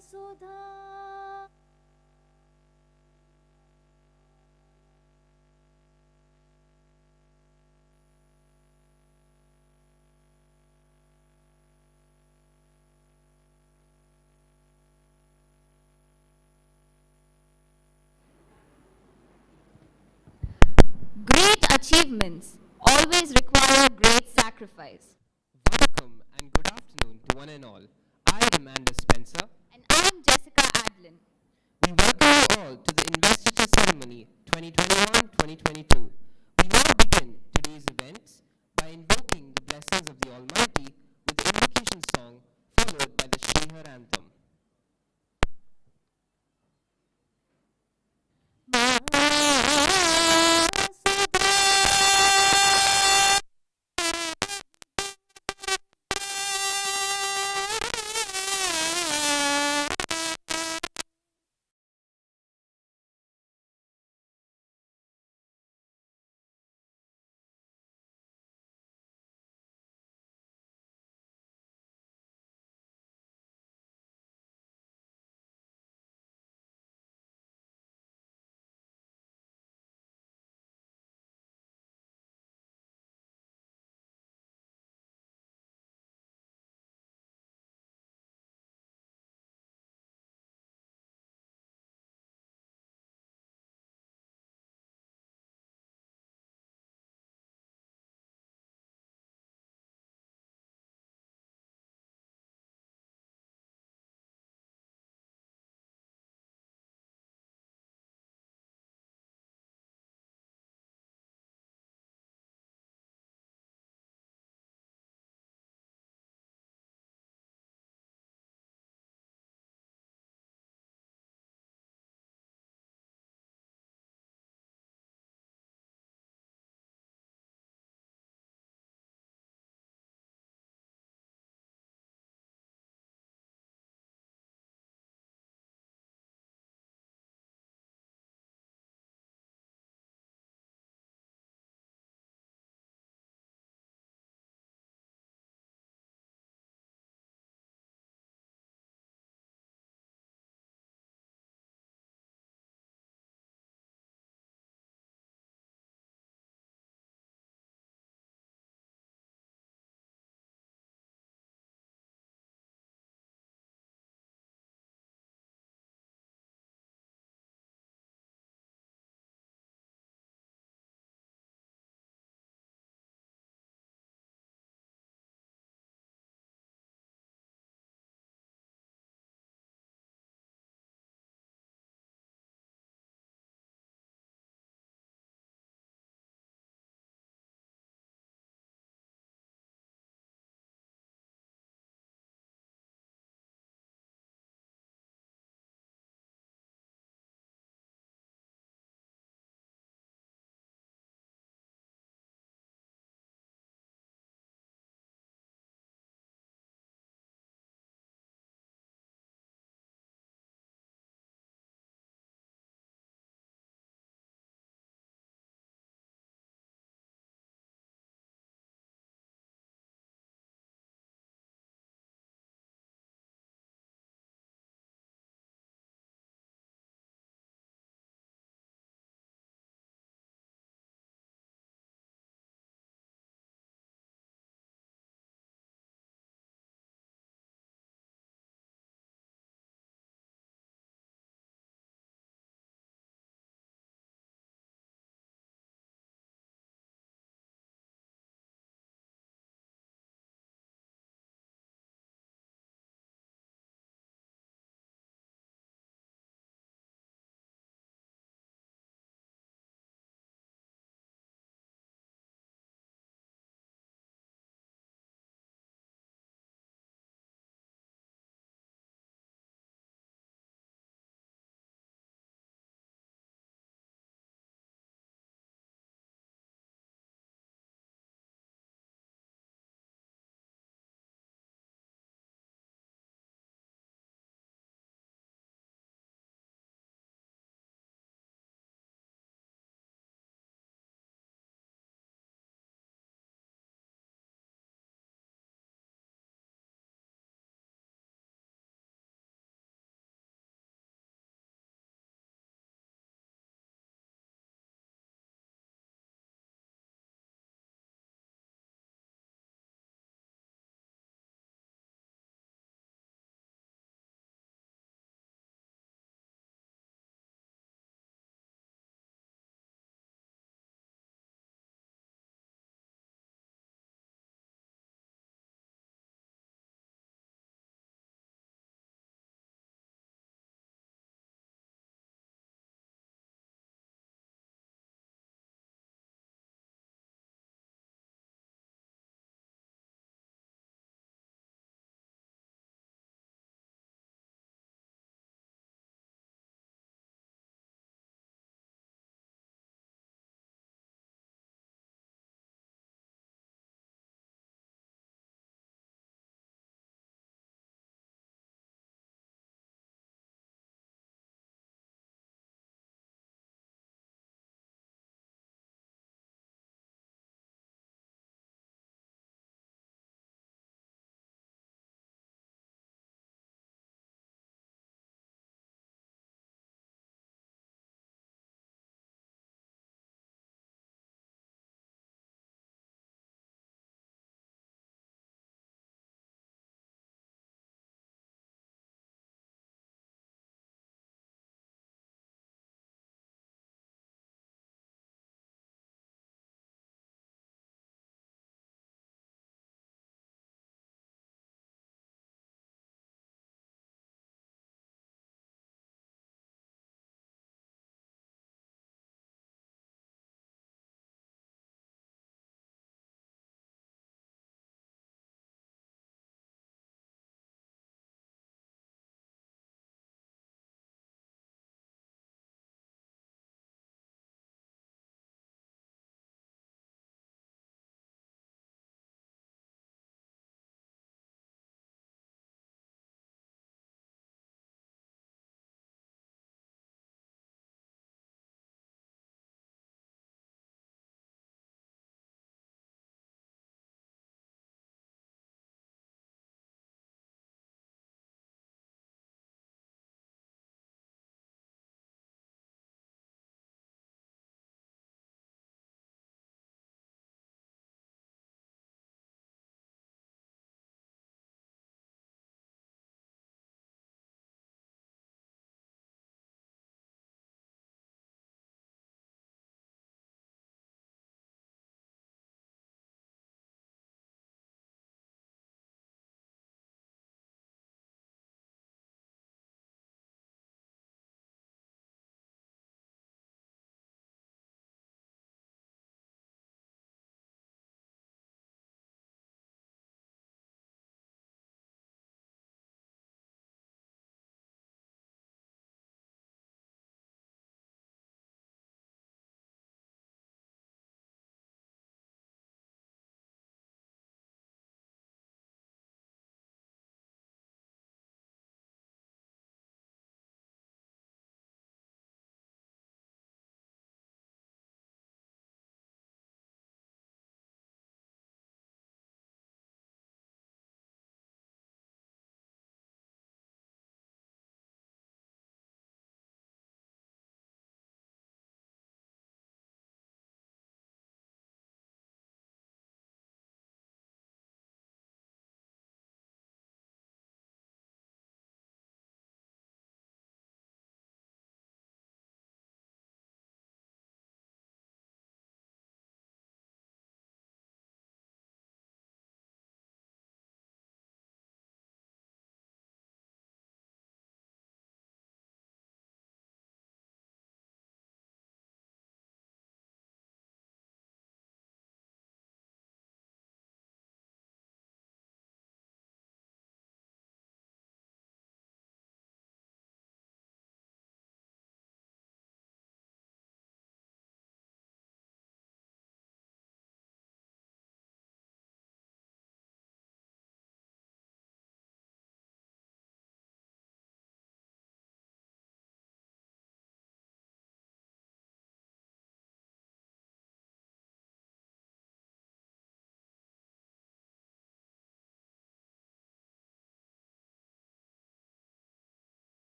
Sudha. Great achievements always require great sacrifice. Welcome and good afternoon to one and all. I am Amanda Spencer. And I'm Jessica Adlin. We welcome you all to the Investiture Ceremony 2021-2022. We now begin today's events by invoking the blessings of the Almighty with the invocation song followed by the Shrihar anthem.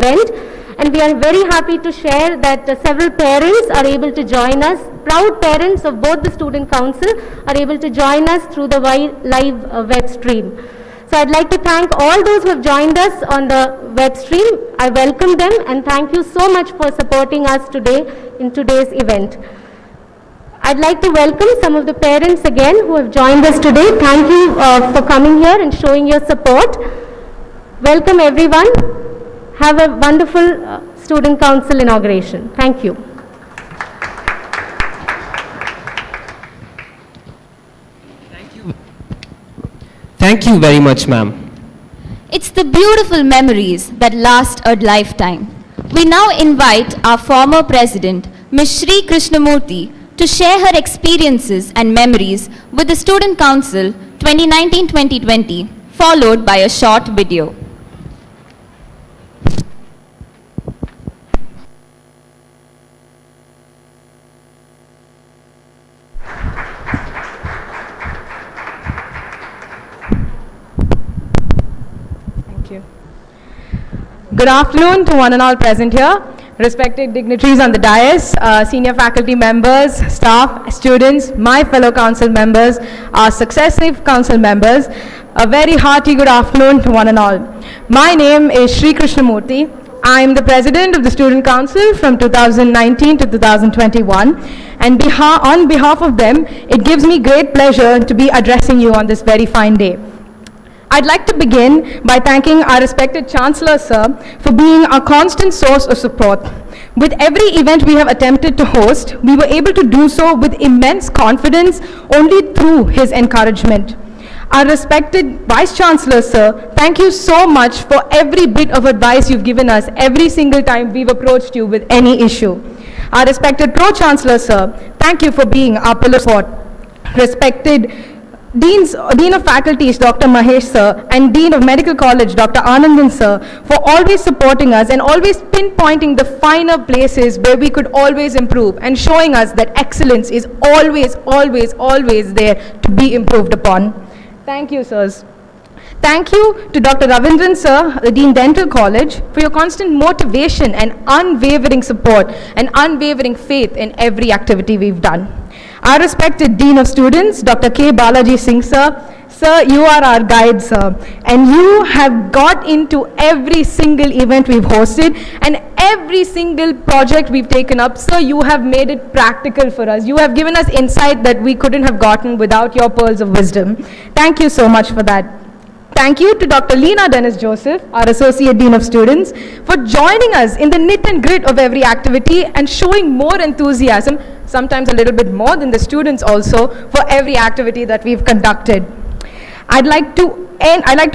event. And we are very happy to share that several parents are able to join us. Proud parents of both the Student Council are able to join us through the live web stream. So I'd like to thank all those who have joined us on the web stream. I welcome them and thank you so much for supporting us today in today's event. I'd like to welcome some of the parents again who have joined us today. Thank you for coming here and showing your support. Welcome everyone. Have a wonderful Student Council inauguration. Thank you. Thank you very much, ma'am. It's the beautiful memories that last a lifetime. We now invite our former president, Ms. Shri Krishnamurthy, to share her experiences and memories with the Student Council 2019-2020, followed by a short video. Good afternoon to one and all present here, respected dignitaries on the dais, senior faculty members, staff, students, my fellow council members, our successive council members. A very hearty good afternoon to one and all. My name is Shri Krishnamurthy. I am the president of the Student Council from 2019 to 2021, and on behalf of them, it gives me great pleasure to be addressing you on this very fine day. I'd like to begin by thanking our respected Chancellor, sir, for being a constant source of support. With every event we have attempted to host, we were able to do so with immense confidence only through his encouragement. Our respected Vice Chancellor, sir, thank you so much for every bit of advice you've given us every single time we've approached you with any issue. Our respected Pro-Chancellor, sir, thank you for being our pillar of support. Respected Dean of Faculties, Dr. Mahesh sir, and Dean of Medical College, Dr. Anandan sir, for always supporting us and always pinpointing the finer places where we could always improve and showing us that excellence is always, always, always there to be improved upon. Thank you, sirs. Thank you to Dr. Ravindran sir, the Dean Dental College, for your constant motivation and unwavering support and unwavering faith in every activity we've done. Our respected Dean of Students, Dr. K. Balaji Singh sir, sir, you are our guide, sir, and you have got into every single event we've hosted and every single project we've taken up. Sir, you have made it practical for us. You have given us insight that we couldn't have gotten without your pearls of wisdom. Thank you so much for that. Thank you to Dr. Leena Dennis Joseph, our Associate Dean of Students, for joining us in the knit and grit of every activity and showing more enthusiasm, sometimes a little bit more than the students also, for every activity that we've conducted. I'd like to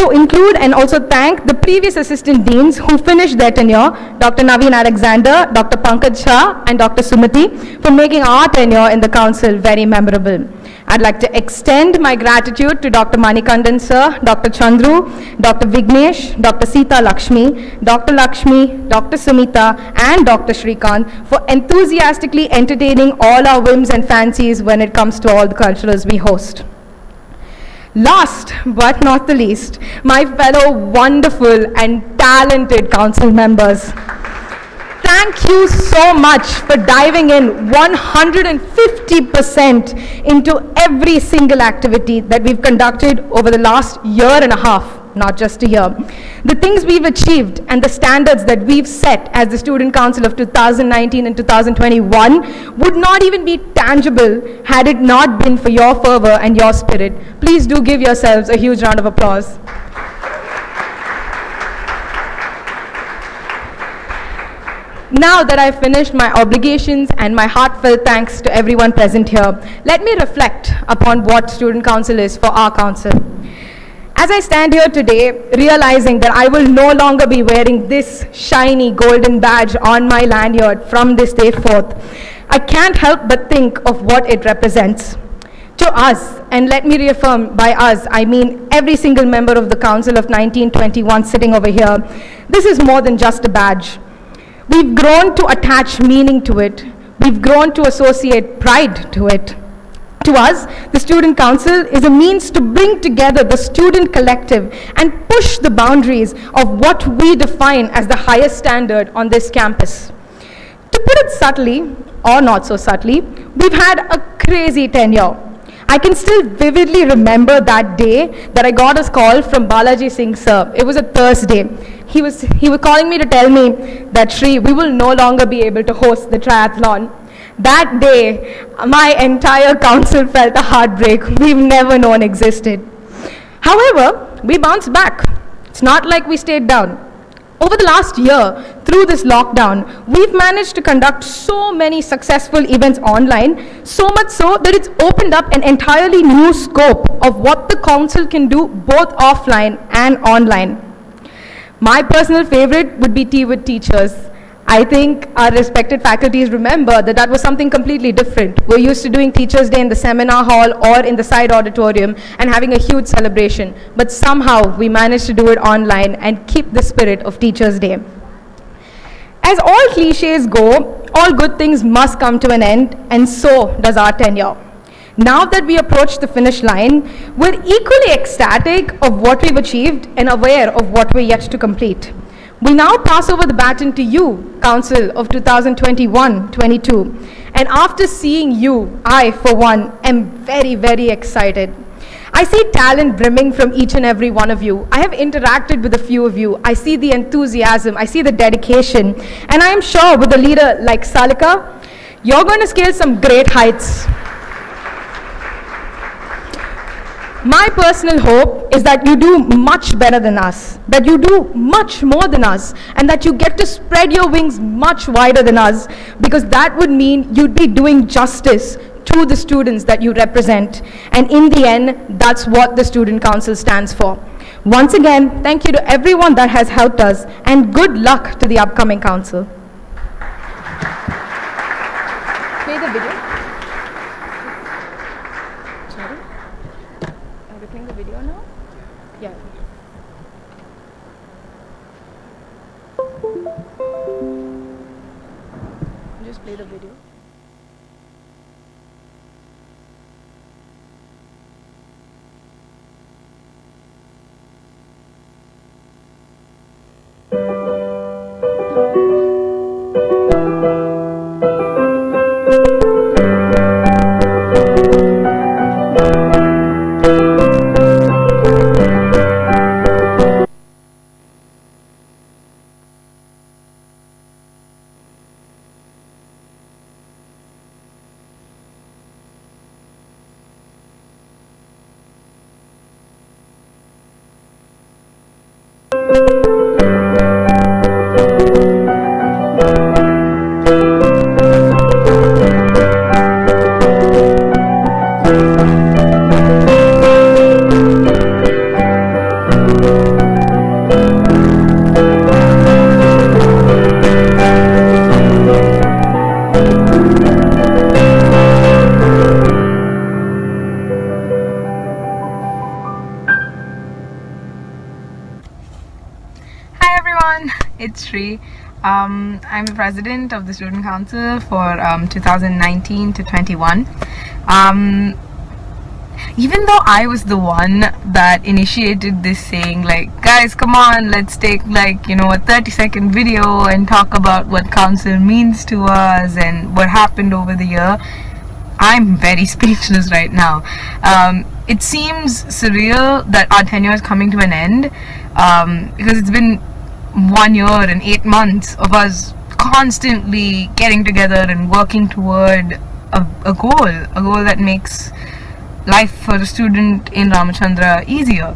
include and also thank the previous assistant deans who finished their tenure, Dr. Naveen Alexander, Dr. Pankaj Shah, and Dr. Sumati, for making our tenure in the council very memorable. I'd like to extend my gratitude to Dr. Manikandan sir, Dr. Chandru, Dr. Vignesh, Dr. Sita Lakshmi, Dr. Sumita, and Dr. Shrikant for enthusiastically entertaining all our whims and fancies when it comes to all the culturals we host. Last but not the least, my fellow wonderful and talented council members. Thank you so much for diving in 150% into every single activity that we've conducted over the last year and a half, not just a year. The things we've achieved and the standards that we've set as the Student Council of 2019 and 2021 would not even be tangible had it not been for your fervor and your spirit. Please do give yourselves a huge round of applause. Now that I've finished my obligations and my heartfelt thanks to everyone present here, let me reflect upon what Student Council is for our council. As I stand here today, realizing that I will no longer be wearing this shiny golden badge on my lanyard from this day forth, I can't help but think of what it represents. To us, and let me reaffirm by us, I mean every single member of the Council of 1921 sitting over here, this is more than just a badge. We've grown to attach meaning to it. We've grown to associate pride to it. To us, the Student Council is a means to bring together the student collective and push the boundaries of what we define as the highest standard on this campus. To put it subtly, or not so subtly, we've had a crazy tenure. I can still vividly remember that day that I got a call from Balaji Singh sir. It was a Thursday. He was calling me to tell me that, Shri, we will no longer be able to host the triathlon. That day, my entire council felt a heartbreak we've never known existed. However, we bounced back. It's not like we stayed down. Over the last year, through this lockdown, we've managed to conduct so many successful events online, so much so that it's opened up an entirely new scope of what the council can do both offline and online. My personal favorite would be Tea with Teachers. I think our respected faculties remember that was something completely different. We're used to doing Teachers' Day in the seminar hall or in the side auditorium and having a huge celebration, but somehow we managed to do it online and keep the spirit of Teachers' Day. As all cliches go, all good things must come to an end, and so does our tenure. Now that we approach the finish line, we're equally ecstatic of what we've achieved and aware of what we're yet to complete. We now pass over the baton to you, Council of 2021-22. And after seeing you, I, for one, am very, very excited. I see talent brimming from each and every one of you. I have interacted with a few of you. I see the enthusiasm, I see the dedication. And I am sure with a leader like Salika, you're going to scale some great heights. My personal hope is that you do much better than us, that you do much more than us, and that you get to spread your wings much wider than us, because that would mean you'd be doing justice to the students that you represent. And in the end, that's what the Student Council stands for. Once again, thank you to everyone that has helped us, and good luck to the upcoming council. Play the video. Playing the video now? Yeah. Just play the video. It's Shri. I'm the president of the Student Council for 2019 to 21. Even though I was the one that initiated this, saying like, guys, come on, let's take like, a 30-second video and talk about what council means to us and what happened over the year, I'm very speechless right now. It seems surreal that our tenure is coming to an end, because it's been 1 year and 8 months of us constantly getting together and working toward a goal that makes life for a student in Ramachandra easier.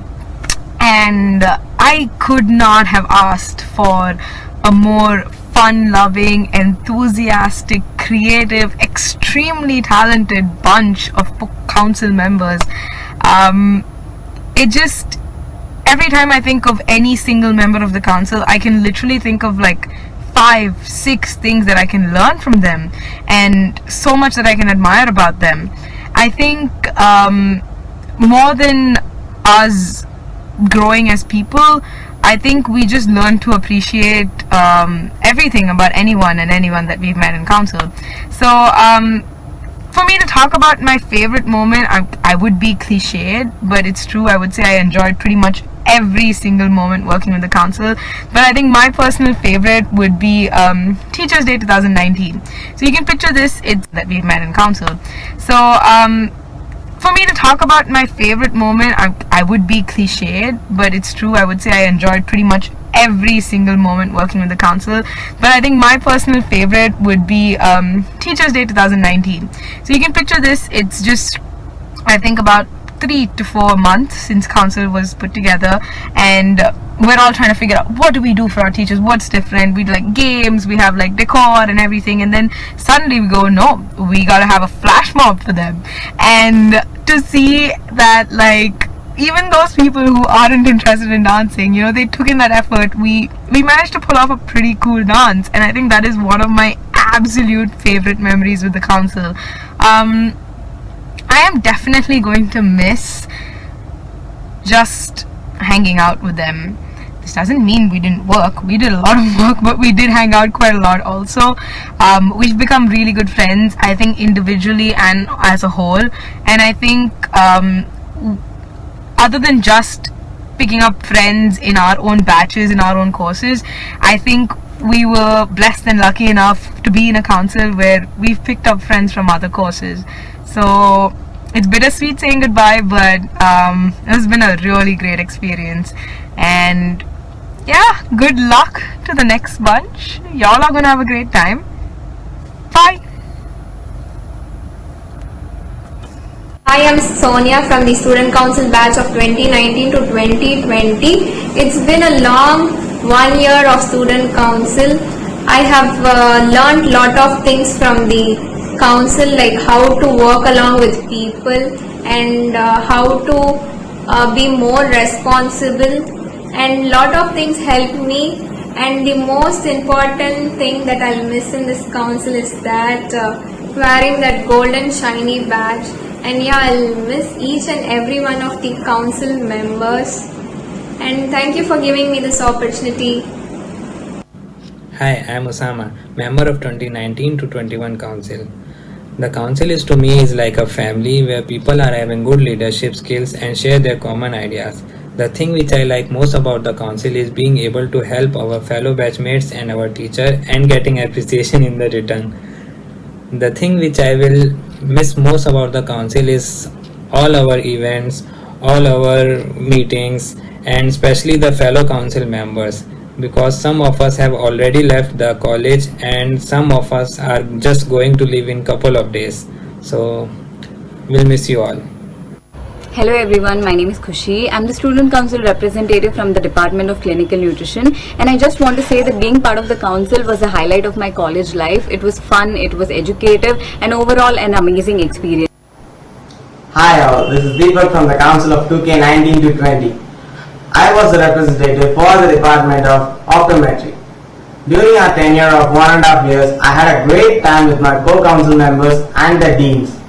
And I could not have asked for a more fun-loving, enthusiastic, creative, extremely talented bunch of council members. Every time I think of any single member of the council, I can literally think of like 5-6 things that I can learn from them, and so much that I can admire about them. I think more than us growing as people, I think we just learn to appreciate everything about anyone and anyone that we've met in council. So For me to talk about my favorite moment, I would be cliched, but it's true. I would say I enjoyed pretty much every single moment working with the council. But I think my personal favorite would be Teachers Day 2019. So you can picture this, it's that we met in council. So for me to talk about my favorite moment, I would be cliched, but it's true. I would say I enjoyed pretty much every single moment working with the council. But I think my personal favorite would be Teachers Day 2019. So you can picture this, it's just, I think, about 3 to 4 months since council was put together, and we're all trying to figure out what do we do for our teachers, what's different. We do like games, we have like decor and everything, and then suddenly we go, no, we gotta have a flash mob for them. And to see that, like, even those people who aren't interested in dancing, you know, they took in that effort, we managed to pull off a pretty cool dance. And I think that is one of my absolute favorite memories with the council. I am definitely going to miss just hanging out with them. This doesn't mean we didn't work. We did a lot of work, but we did hang out quite a lot also. We've become really good friends, I think, individually and as a whole. And I think other than just picking up friends in our own batches, in our own courses, I think we were blessed and lucky enough to be in a council where we've picked up friends from other courses. So it's bittersweet saying goodbye, but it's been a really great experience. And yeah, good luck to the next bunch. Y'all are gonna have a great time. Bye. I am Sonia from the Student Council batch of 2019 to 2020. It's been a long 1 year of Student Council. I have learned lot of things from the council, like how to work along with people and how to be more responsible, and lot of things helped me. And the most important thing that I'll miss in this council is that wearing that golden shiny badge. And yeah, I'll miss each and every one of the council members. And thank you for giving me this opportunity. Hi, I am Osama, member of 2019 to 21 council. The council is to me is like a family where people are having good leadership skills and share their common ideas. The thing which I like most about the council is being able to help our fellow batchmates and our teacher and getting appreciation in the return. The thing which I will miss most about the council is all our events, all our meetings, and especially the fellow council members, because some of us have already left the college and some of us are just going to leave in couple of days. So we'll miss you all. Hello everyone, my name is Khushi. I'm the Student Council representative from the Department of Clinical Nutrition, and I just want to say that being part of the council was a highlight of my college life. It was fun, it was educative, and overall an amazing experience. Hi all, this is Deepak from the Council of 2K19 to 20. I was the representative for the Department of Optometry. During our tenure of 1.5 years, I had a great time with my co-council members and the deans.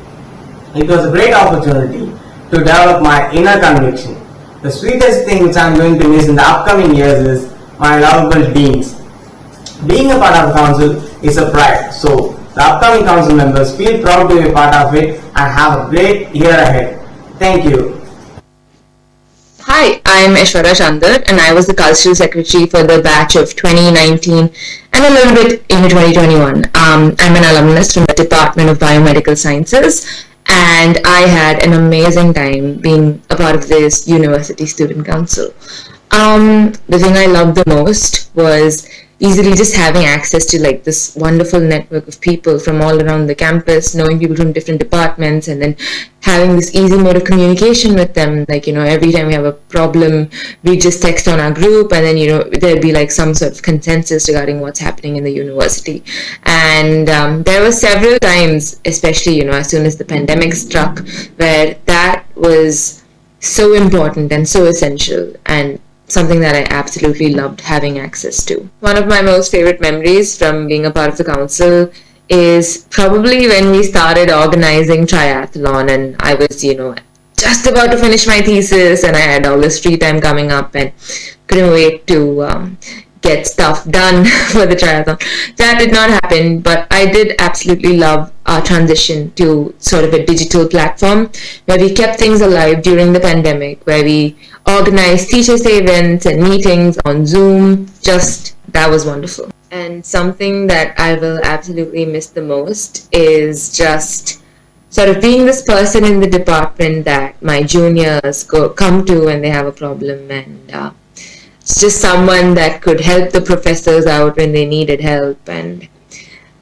It was a great opportunity to develop my inner conviction. The sweetest thing which I am going to miss in the upcoming years is my lovable deans. Being a part of the council is a pride, so the upcoming council members feel proud to be a part of it and have a great year ahead. Thank you. Hi, I'm Aishwarya Chandar and I was the Cultural Secretary for the batch of 2019 and a little bit into 2021. I'm an alumnus from the Department of Biomedical Sciences, and I had an amazing time being a part of this University Student Council. The thing I loved the most was easily just having access to like this wonderful network of people from all around the campus, knowing people from different departments, and then having this easy mode of communication with them. Like, you know, every time we have a problem, we just text on our group, and then, you know, there'd be like some sort of consensus regarding what's happening in the university. And there were several times, especially, you know, as soon as the pandemic struck, where that was so important and so essential, and something that I absolutely loved having access to. One of my most favorite memories from being a part of the council is probably when we started organizing triathlon, and I was, you know, just about to finish my thesis and I had all this free time coming up and couldn't wait to get stuff done for the triathlon. That did not happen, but I did absolutely love transition to sort of a digital platform where we kept things alive during the pandemic, where we organized Teachers' Day events and meetings on Zoom. Just that was wonderful. And something that I will absolutely miss the most is just sort of being this person in the department that my juniors come to when they have a problem, and it's just someone that could help the professors out when they needed help. And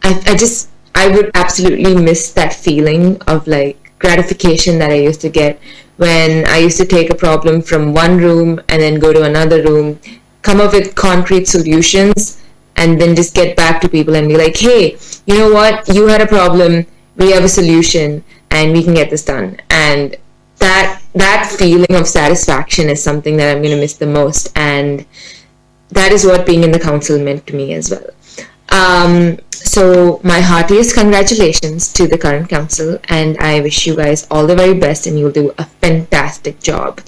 I would absolutely miss that feeling of like gratification that I used to get when I used to take a problem from one room and then go to another room, come up with concrete solutions, and then just get back to people and be like, hey, you know what, you had a problem, we have a solution, and we can get this done. And that feeling of satisfaction is something that I'm going to miss the most, and that is what being in the council meant to me as well. So my heartiest congratulations to the current council, and I wish you guys all the very best, and you'll do a fantastic job.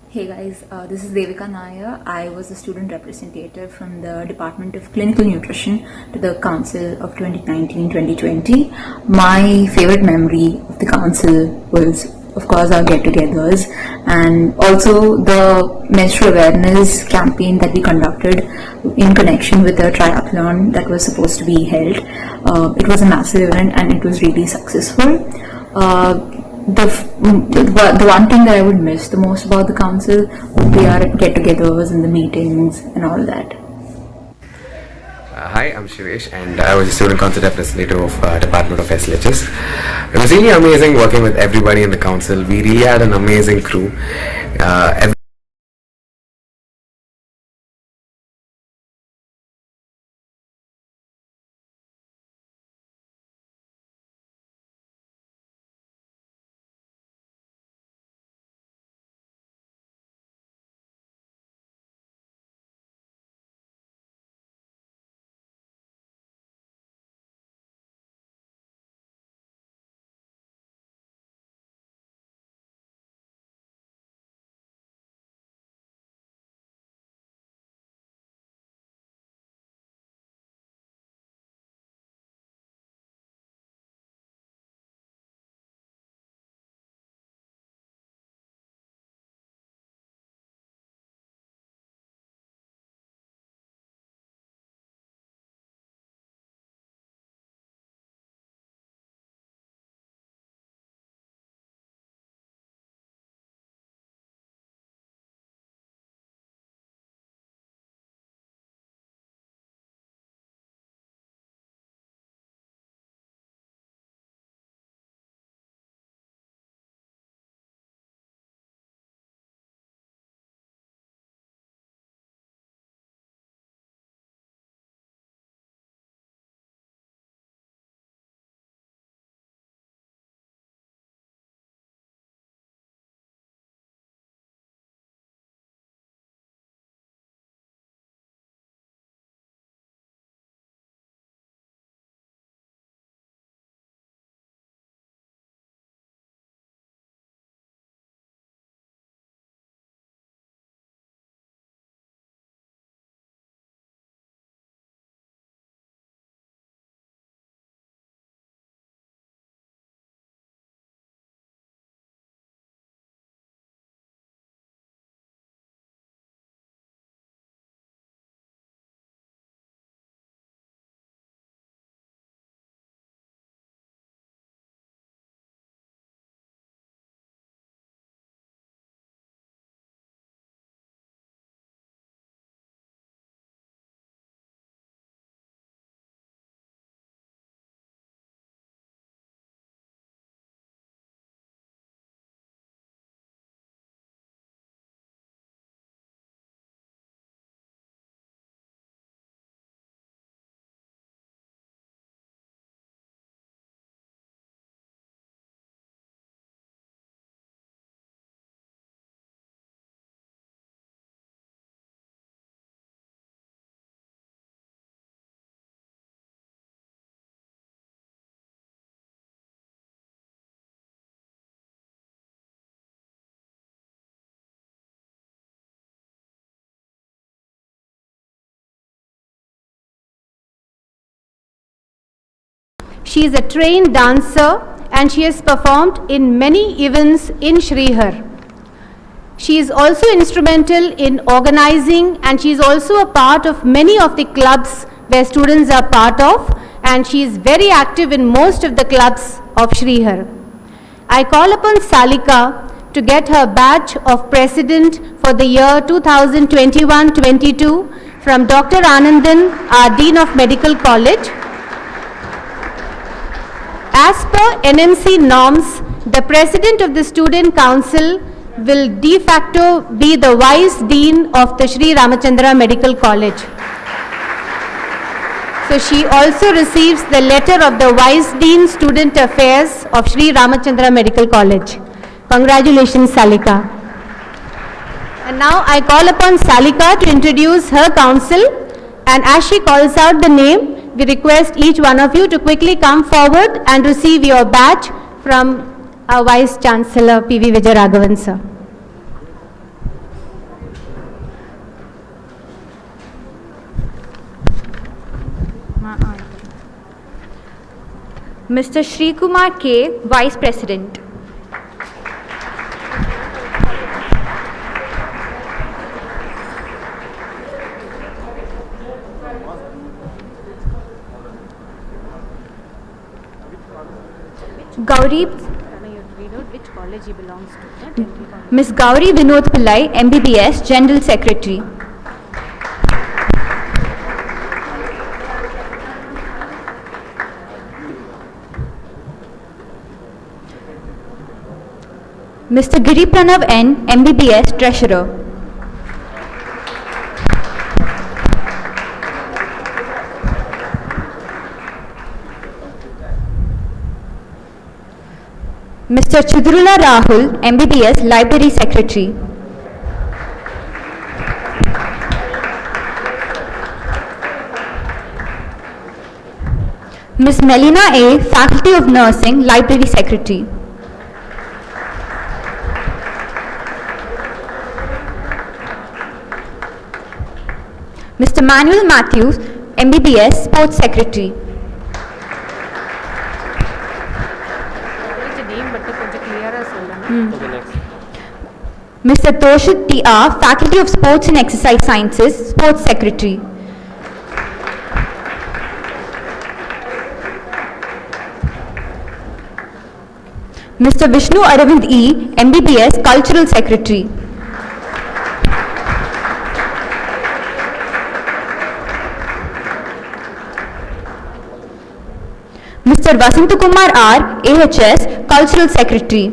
Hey guys, this is Devika Nair. I was a student representative from the Department of Clinical Nutrition to the Council of 2019-2020. My favorite memory of the council was, of course, our get-togethers, and also the menstrual awareness campaign that we conducted in connection with a triathlon that was supposed to be held. It was a massive event and it was really successful. The one thing that I would miss the most about the council would be our get-togethers and the meetings and all that. Hi, I'm Shivesh, and I was a student council representative of Department of SLHS. It was really amazing working with everybody in the council. We really had an amazing crew. She is a trained dancer and she has performed in many events in Srihar. She is also instrumental in organizing, and she is also a part of many of the clubs where students are part of, and she is very active in most of the clubs of Srihar. I call upon Salika to get her badge of President for the year 2021-22 from Dr. Anandan, our Dean of Medical College. As per NMC norms, the President of the Student Council will de facto be the Vice Dean of the Sri Ramachandra Medical College. So she also receives the letter of the Vice Dean Student Affairs of Sri Ramachandra Medical College. Congratulations, Salika. And now I call upon Salika to introduce her council, and as she calls out the name, we request each one of you to quickly come forward and receive your badge from our Vice Chancellor P.V. Vijayaraghavan sir. Mr. Shri Kumar K, Vice President. Gauri, Which college he belongs to? Ms. Gauri Vinod Pillai, MBBS, General Secretary. Mr. Giri Pranav N, MBBS, Treasurer. Mr. Chidrula Rahul, MBBS, Library Secretary. Ms. Melina A, Faculty of Nursing, Library Secretary. Mr. Manuel Matthews, MBBS, Sports Secretary. Mr. Toshit T.R., Faculty of Sports and Exercise Sciences, Sports Secretary. Mr. Vishnu Aravind E., MBBS, Cultural Secretary. Mr. Vasantakumar R., AHS, Cultural Secretary.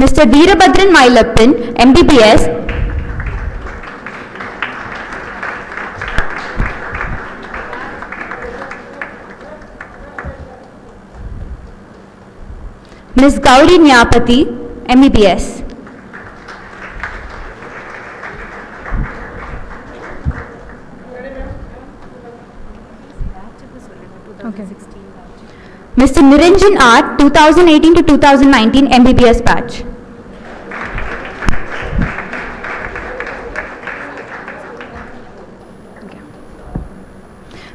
Mr. Veerabhadran Mailappan, MBBS. Ms. Gauri Nyapati, MBBS. Mr. Niranjan R, 2018 to 2019 MBBS batch.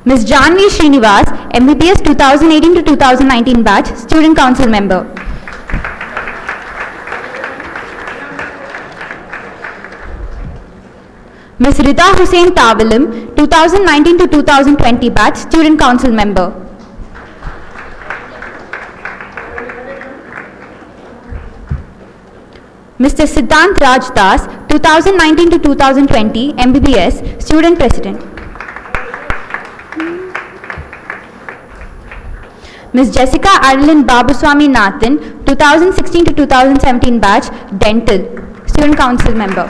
Ms. Janvi Srinivas, MBBS 2018 to 2019 batch, Student Council member. Ms. Rita Hussain Tavalam, 2019 to 2020 batch, Student Council member. Mr. Siddhant Rajdas, 2019 to 2020 MBBS, Student President. Ms. Jessica Adeline Babuswamy Nathan, 2016 to 2017 batch, Dental, Student Council member.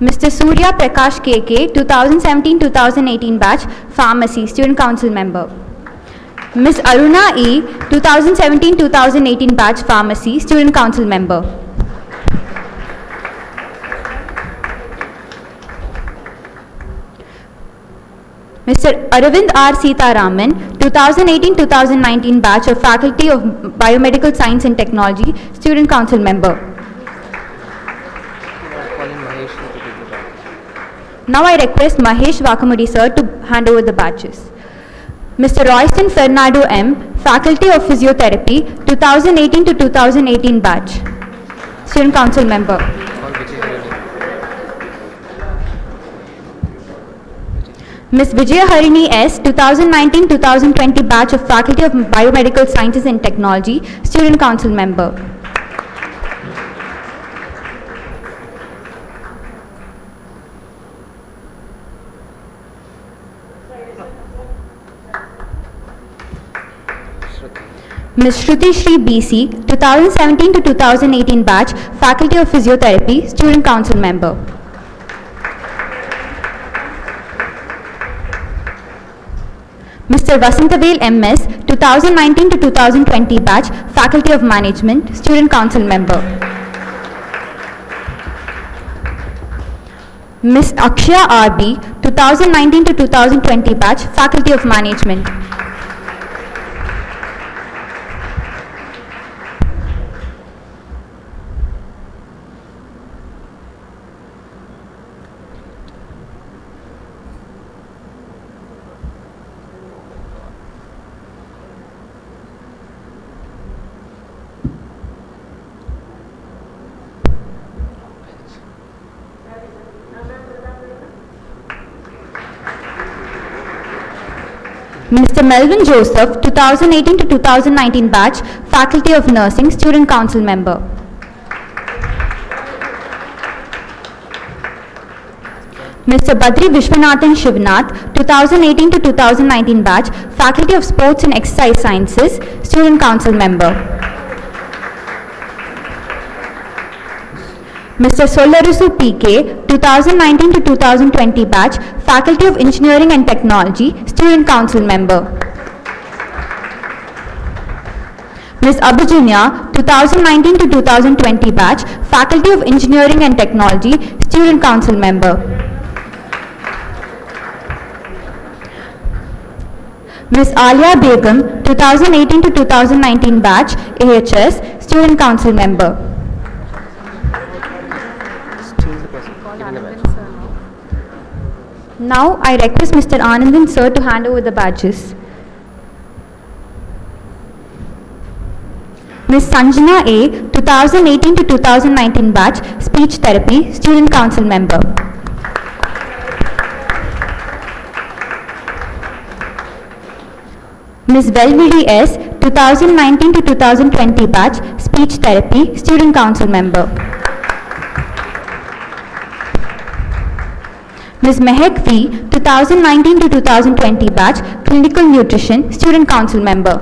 Mr. Surya Prakash KK, 2017-2018 batch, Pharmacy, Student Council member. Ms. Aruna E, 2017-2018 batch, Pharmacy, Student Council member. Mr. Aravind R. Sitaraman, 2018-2019 batch of Faculty of Biomedical Science and Technology, Student Council member. Now I request Mahesh Vakamudi sir to hand over the badges. Mr. Royston Fernando M., Faculty of Physiotherapy, 2018-2018 batch, Student Council member. Ms. Vijaya Harini S., 2019-2020 batch of Faculty of Biomedical Sciences and Technology, Student Council member. Ms. Shruti Shri BC, 2017-2018 batch, Faculty of Physiotherapy, Student Council member. Mr. Vasantavel MS, 2019-2020 batch, Faculty of Management, Student Council member. Ms. Akshaya RB, 2019-2020 batch, Faculty of Management. Mr. Melvin Joseph, 2018-2019 batch, Faculty of Nursing, Student Council member. Mr. Badri Vishwanathan Shivnath, 2018-2019 batch, Faculty of Sports and Exercise Sciences, Student Council member. Mr. Solarusu PK, 2019-2020 batch, Faculty of Engineering and Technology, Student Council member. Ms. Abhijinya, 2019-2020 batch, Faculty of Engineering and Technology, Student Council member. Ms. Alia Begum, 2018-2019 batch, AHS, Student Council member. Now I request Mr. Anandan sir to hand over the badges. Ms. Sanjana A, 2018-2019 batch, Speech Therapy, Student Council member. Ms. Velvidi S, 2019-2020 batch, Speech Therapy, Student Council member. Ms. Mehak V, 2019-2020 batch, Clinical Nutrition, Student Council member.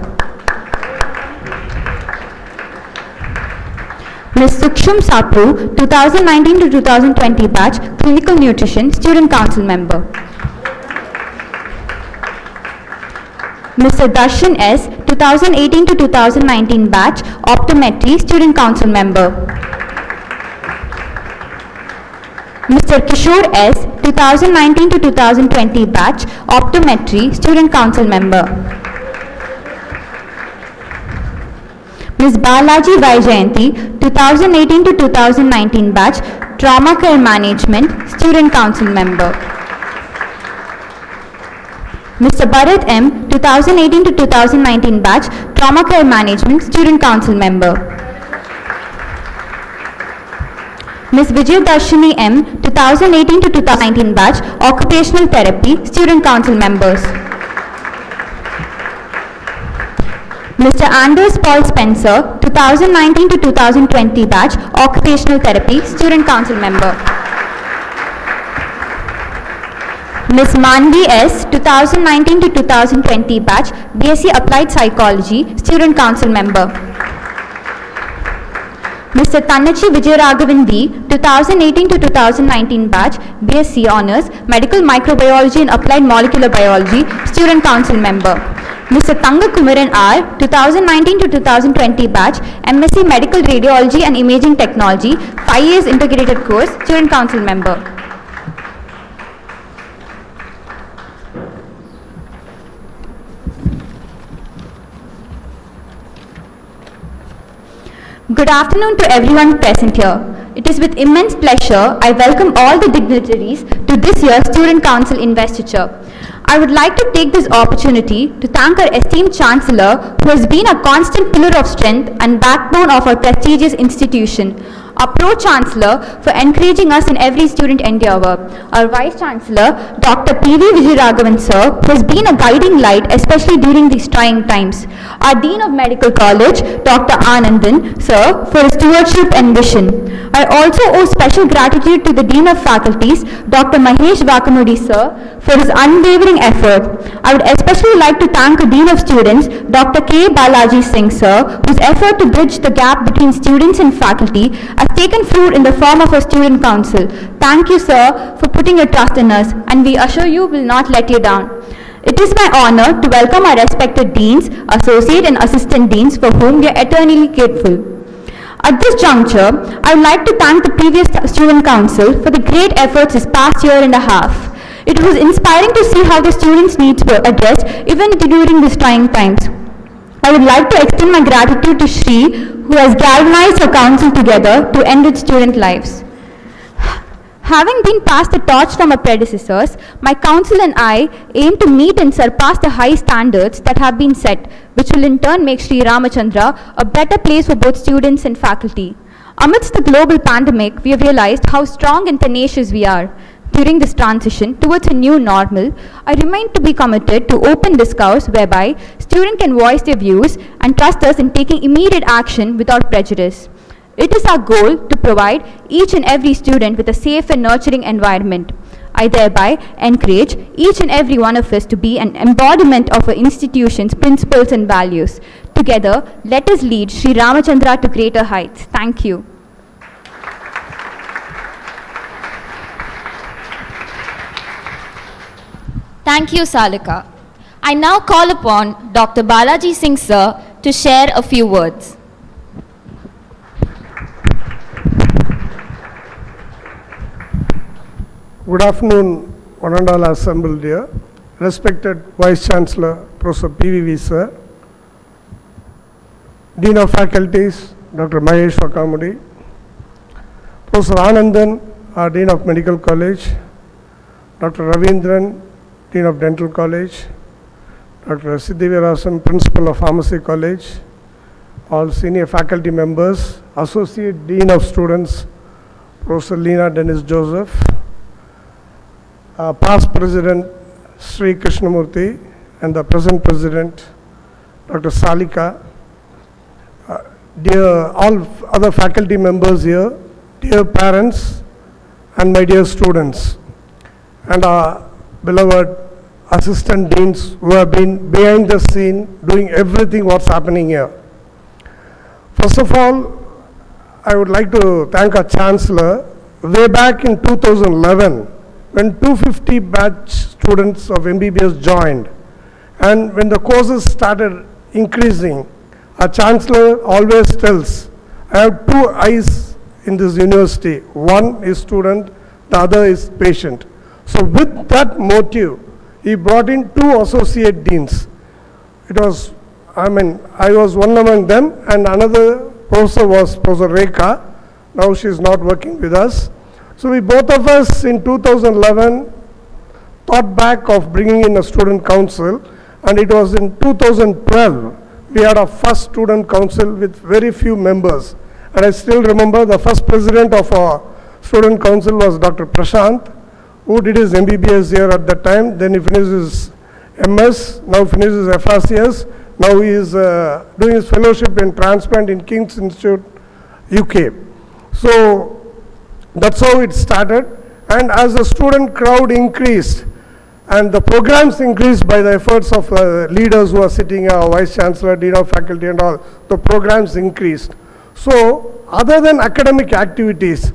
Ms. Sukshum Sapru, 2019-2020 batch, Clinical Nutrition, Student Council member. Mr. Darshan S, 2018-2019 batch, Optometry, Student Council member. Mr. Kishore S, 2019-2020 batch, Optometry, Student Council member. Ms. Balaji Vaijayanti, 2018-2019 batch, Trauma Care Management, Student Council member. Mr. Bharat M, 2018-2019 batch, Trauma Care Management, Student Council member. Ms. Vijayadashini M, 2018-2019 batch, Occupational Therapy, Student Council members. Mr. Anders Paul Spencer, 2019-2020 batch, Occupational Therapy, Student Council member. Ms. Manvi S, 2019-2020 batch, BSc Applied Psychology, Student Council member. Mr. Tannachi Vijayaraghavan V, 2018-2019 batch, BSc Honours, Medical Microbiology and Applied Molecular Biology, Student Council member. Mr. Tanga Kumaran R, 2019-2020 batch, MSc Medical Radiology and Imaging Technology, 5 years integrated course, Student Council member. Good afternoon to everyone present here. It is with immense pleasure I welcome all the dignitaries to this year's Student Council investiture. I would like to take this opportunity to thank our esteemed Chancellor, who has been a constant pillar of strength and backbone of our prestigious institution. Our Pro-Chancellor for encouraging us in every student endeavour. Our Vice-Chancellor, Dr. P.V. Vijayaraghavan Sir, who has been a guiding light, especially during these trying times. Our Dean of Medical College, Dr. Anandan Sir, for his stewardship and vision. I also owe special gratitude to the Dean of Faculties, Dr. Mahesh Vakamudi Sir, for his unwavering effort. I would especially like to thank the Dean of Students, Dr. K. Balaji Singh Sir, whose effort to bridge the gap between students and faculty has taken fruit in the form of a student council. Thank you, sir, for putting your trust in us, and we assure you will not let you down. It is my honor to welcome our respected deans, associate and assistant deans, for whom we are eternally grateful. At this juncture, I would like to thank the previous student council for the great efforts this past year and a half. It was inspiring to see how the students' needs were addressed even during these trying times. I would like to extend my gratitude to Shri, who has galvanized her council together to enrich student lives. Having been passed the torch from our predecessors, my council and I aim to meet and surpass the high standards that have been set, which will in turn make Sri Ramachandra a better place for both students and faculty. Amidst the global pandemic, we have realized how strong and tenacious we are. During this transition towards a new normal, I remain to be committed to open discourse whereby students can voice their views and trust us in taking immediate action without prejudice. It is our goal to provide each and every student with a safe and nurturing environment. I thereby encourage each and every one of us to be an embodiment of our institution's principles and values. Together, let us lead Sri Ramachandra to greater heights. Thank you. Thank you, Salika. I now call upon Dr. Balaji Singh Sir to share a few words. Good afternoon, one and all assembled here. Respected Vice Chancellor, Professor P.V.V. Sir, Dean of Faculties, Dr. Mahesh Vakamudi, Professor Anandan, our Dean of Medical College, Dr. Ravindran, Dean of Dental College, Dr. Siddhivirasam, Principal of Pharmacy College, all senior faculty members, Associate Dean of Students, Professor Leena Dennis Joseph, past President Sri Krishnamurti, and the present President, Dr. Salika, dear all other faculty members here, dear parents, and my dear students, and our beloved assistant deans who have been behind the scene doing everything what's happening here. First of all, I would like to thank our Chancellor. Way back in 2011, when 250 batch students of MBBS joined, and when the courses started increasing, our Chancellor always tells, I have two eyes in this university. One is student, the other is patient. So with that motive, he brought in two associate deans. It was, I was one among them, and another professor was Professor Rekha. Now she is not working with us. So we both of us in 2011 thought back of bringing in a student council, and it was in 2012 we had our first student council with very few members. And I still remember the first president of our student council was Dr. Prashant, who did his MBBS here at that time. Then he finished his MS, now finishes FRCS. Now he is doing his fellowship in transplant in King's Institute, UK. So that's how it started. And as the student crowd increased and the programs increased by the efforts of leaders who are sitting here, Vice Chancellor, Dean of Faculty and all, the programs increased. So other than academic activities,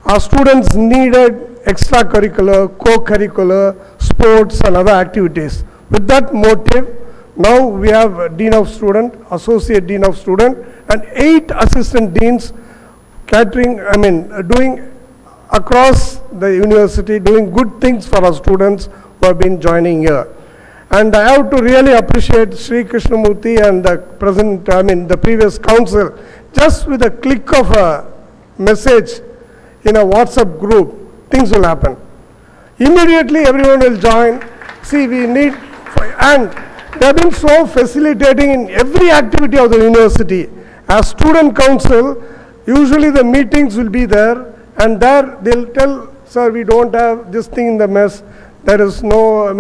our students needed extracurricular, co-curricular, sports and other activities. With that motive, now we have Dean of Student, Associate Dean of Student, and 8 assistant deans catering, doing across the university, doing good things for our students who have been joining here. And I have to really appreciate Sri Krishnamurti and the present, the previous council. just with a click of a message in a WhatsApp group, things will happen. Immediately everyone will join. See, we need, and they have been so facilitating in every activity of the university. As student council, usually the meetings will be there, and there they'll tell, sir, we don't have this thing in the mess. There is no,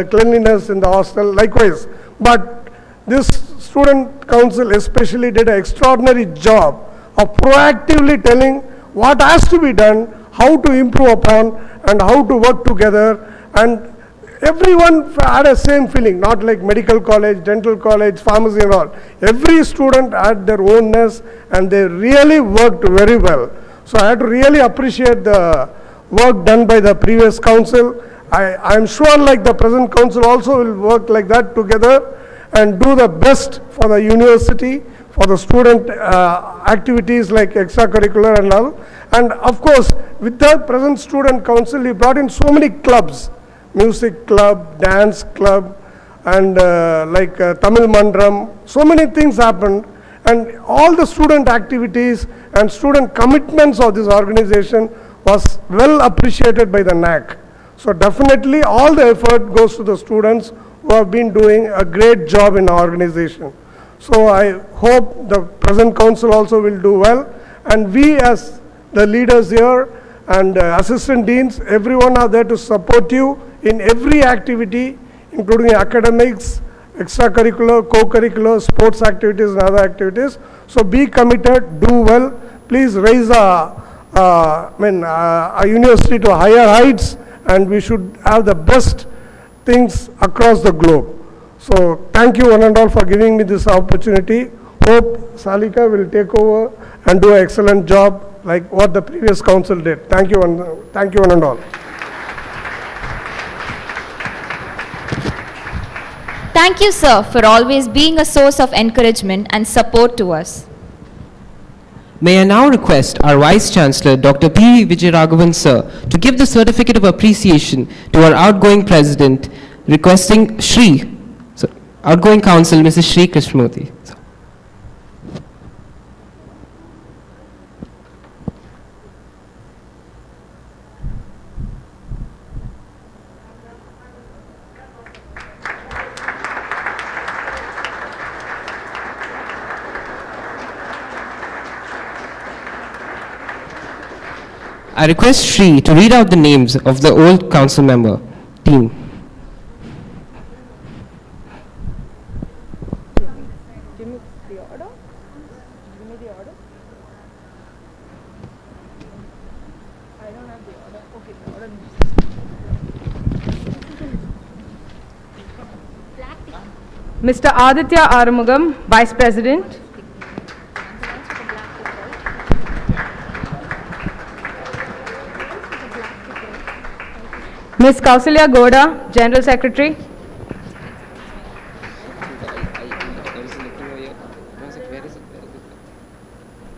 cleanliness in the hostel. Likewise, but this student council especially did an extraordinary job of proactively telling what has to be done, how to improve upon, and how to work together. And everyone had a same feeling, not like medical college, dental college, pharmacy and all. Every student had their ownness, and they really worked very well. So I had to really appreciate the work done by the previous council. I am sure like the present council also will work like that together and do the best for the university, for the student activities like extracurricular and all. And of course, with the present student council, we brought in so many clubs, music club, dance club, and Tamil Mandram. So many things happened, and all the student activities and student commitments of this organization was well appreciated by the NAC. So definitely all the effort goes to the students who have been doing a great job in our organization. So I hope the present council also will do well, and we as the leaders here and assistant deans, everyone are there to support you in every activity, including academics, extracurricular, co-curricular, sports activities and other activities. So be committed, do well. Please raise our university to higher heights, and we should have the best things across the globe. So thank you one and all for giving me this opportunity. Hope Salika will take over and do an excellent job like what the previous council did. Thank you one and all. Thank you, sir, for always being a source of encouragement and support to us. May I now request our Vice Chancellor, Dr. P. Vijayaraghavan, sir, to give the certificate of appreciation to our outgoing president, requesting outgoing council, Mrs. Shri Krishnamurthy. I request Shri to read out the names of the old council member team. Mr. Aditya Arumugam, Vice President. Ms. Kausalya Goda, General Secretary.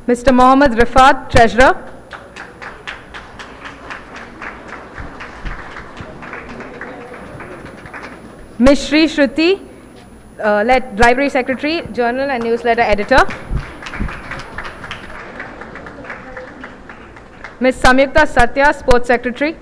Mr. Mohammad Rifat, Treasurer. Ms. Shri Shruti, Library Secretary, Journal and Newsletter Editor. Ms. Samyukta Satya, Sports Secretary.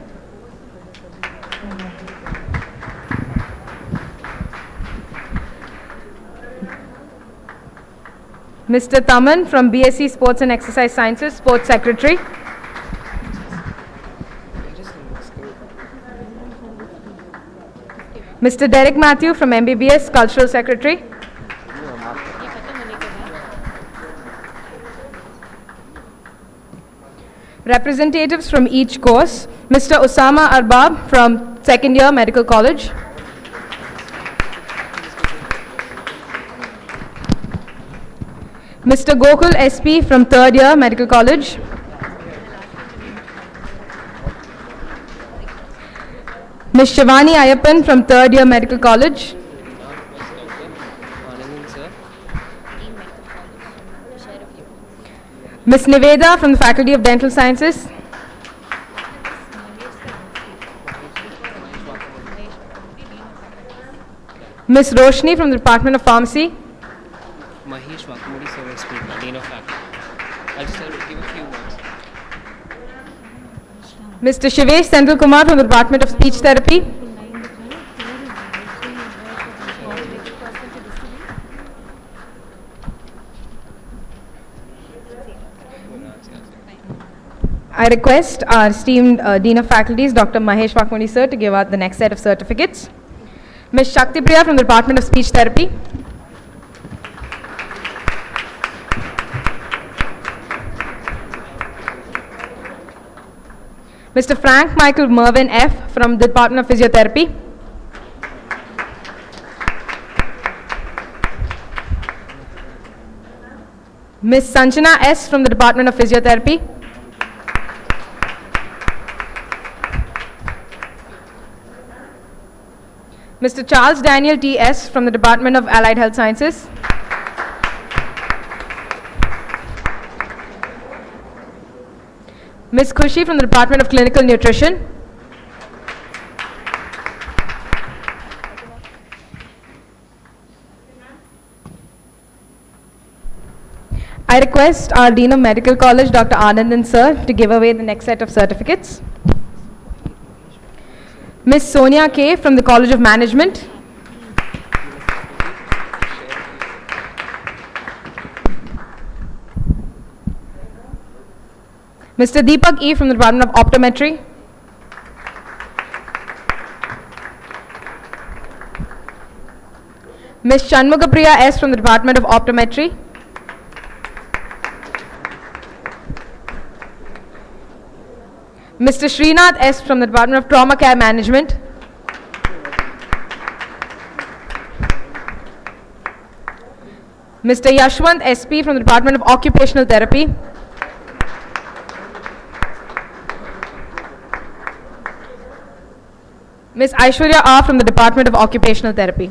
Mr. Taman from BSc Sports and Exercise Sciences, Sports Secretary. Mr. Derek Matthew from MBBS, Cultural Secretary. Representatives from each course. Mr. Osama Arbab from second year Medical College. Mr. Gokul SP from third year Medical College. Ms. Shivani Ayappan from third year Medical College. Ms. Niveda from the Faculty of Dental Sciences. Ms. Roshni from the Department of Pharmacy. Mahesh Vakamudi, sir, Dean of Faculty. I'll just give a few words. Mr. Shivesh Senthil Kumar from the Department of Speech Therapy. I request our esteemed Dean of Faculties, Dr. Mahesh Vakmani sir, to give out the next set of certificates. Ms. Shakti Priya from the Department of Speech Therapy. Mr. Frank Michael Mervyn F. from the Department of Physiotherapy. Ms. Sanjana S. from the Department of Physiotherapy. Mr. Charles Daniel T.S. from the Department of Allied Health Sciences. Ms. Khushi from the Department of Clinical Nutrition. I request our Dean of Medical College, Dr. Anandan sir, to give away the next set of certificates. Ms. Sonia K. from the College of Management. Mr. Deepak E. from the Department of Optometry. Ms. Shanmugapriya S. from the Department of Optometry. Mr. Srinath S. from the Department of Trauma Care Management. Mr. Yashwant SP from the Department of Occupational Therapy. Ms. Aishwarya R. from the Department of Occupational Therapy.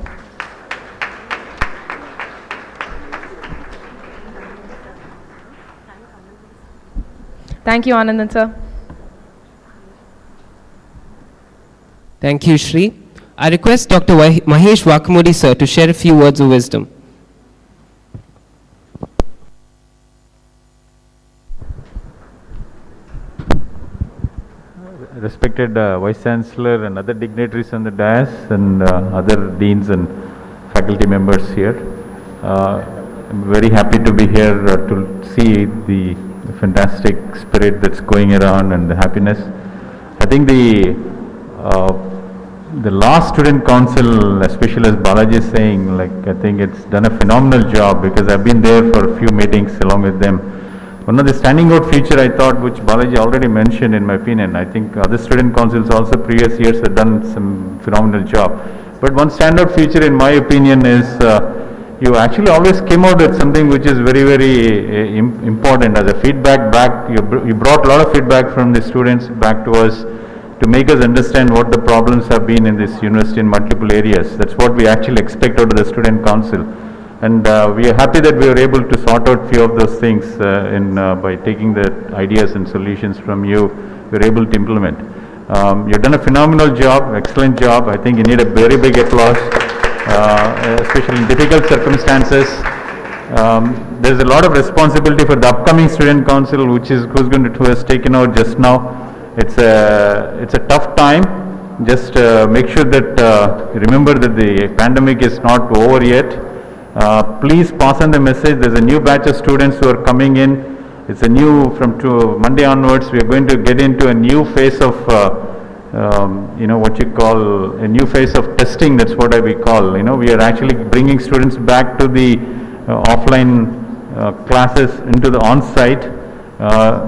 Thank you, Anandan sir. Thank you, Shri. I request Dr. Mahesh Vakmudi sir to share a few words of wisdom. Respected Vice Chancellor and other dignitaries on the dais and other deans and faculty members here. I'm very happy to be here to see the fantastic spirit that's going around and the happiness. I think the last student council, especially as Balaji is saying, like I think it's done a phenomenal job because I've been there for a few meetings along with them. One of the standing out feature I thought, which Balaji already mentioned in my opinion, I think other student councils also previous years have done some phenomenal job. But one standout feature in my opinion is you actually always came out with something which is very, very important as a feedback back. You brought a lot of feedback from the students back to us to make us understand what the problems have been in this university in multiple areas. That's what we actually expect out of the student council. And we are happy that we were able to sort out few of those things by taking the ideas and solutions from you, we were able to implement. You've done a phenomenal job, excellent job. I think you need a very big applause, especially in difficult circumstances. There's a lot of responsibility for the upcoming student council, who has taken out just now. It's a tough time. Just make sure that remember that the pandemic is not over yet. Please pass on the message. There's a new batch of students who are coming in. It's a new, from Monday onwards, we are going to get into a new phase of, what you call a new phase of testing. That's what we call. We are actually bringing students back to the offline classes into the on-site.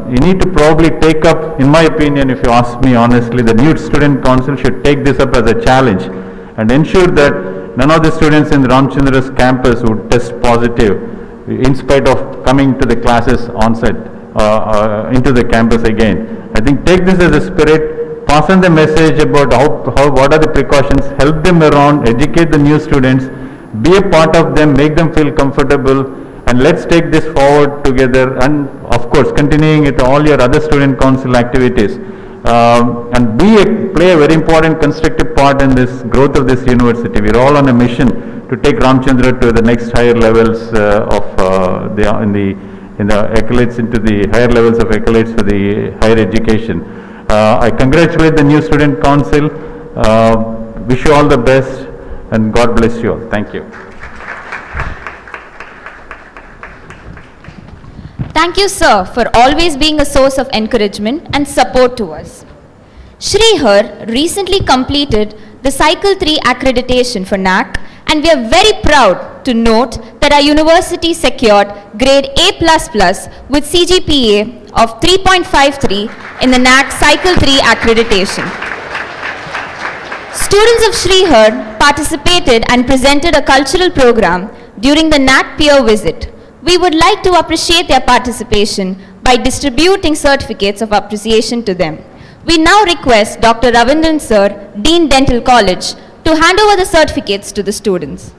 You need to probably take up, in my opinion, if you ask me honestly, the new student council should take this up as a challenge and ensure that none of the students in Ramchandra's campus would test positive in spite of coming to the classes on-site, into the campus again. I think take this as a spirit, pass on the message about what are the precautions, help them around, educate the new students, be a part of them, make them feel comfortable, and let's take this forward together, and of course continuing with all your other student council activities. And play a very important constructive part in this growth of this university. We're all on a mission to take Ramchandra to the next higher levels in in the accolades into the higher levels of accolades for the higher education. I congratulate the new student council, wish you all the best, and God bless you all. Thank you. Thank you, sir, for always being a source of encouragement and support to us. Srihar recently completed the Cycle 3 accreditation for NAC, and we are very proud to note that our university secured grade A++ with CGPA of 3.53 in the NAC Cycle 3 accreditation. Students of Srihar participated and presented a cultural program during the NAC peer visit. We would like to appreciate their participation by distributing certificates of appreciation to them. We now request Dr. Ravindran Sir, Dean Dental College, to hand over the certificates to the students.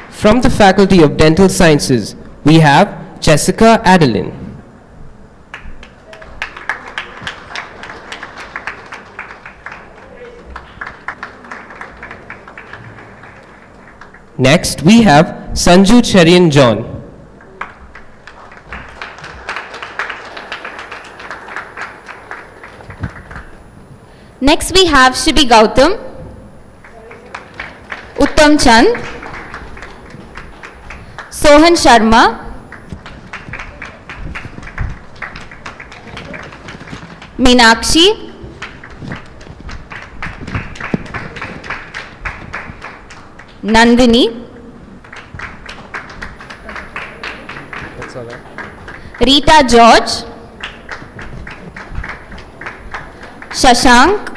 From the Faculty of Dental Sciences, we have Jessica Adeline. Next, we have Sanju Cherian John. Next, we have Shibi Gautam, Uttam Chand, Sohan Sharma, Meenakshi, Nandini, Rita George, Shashank,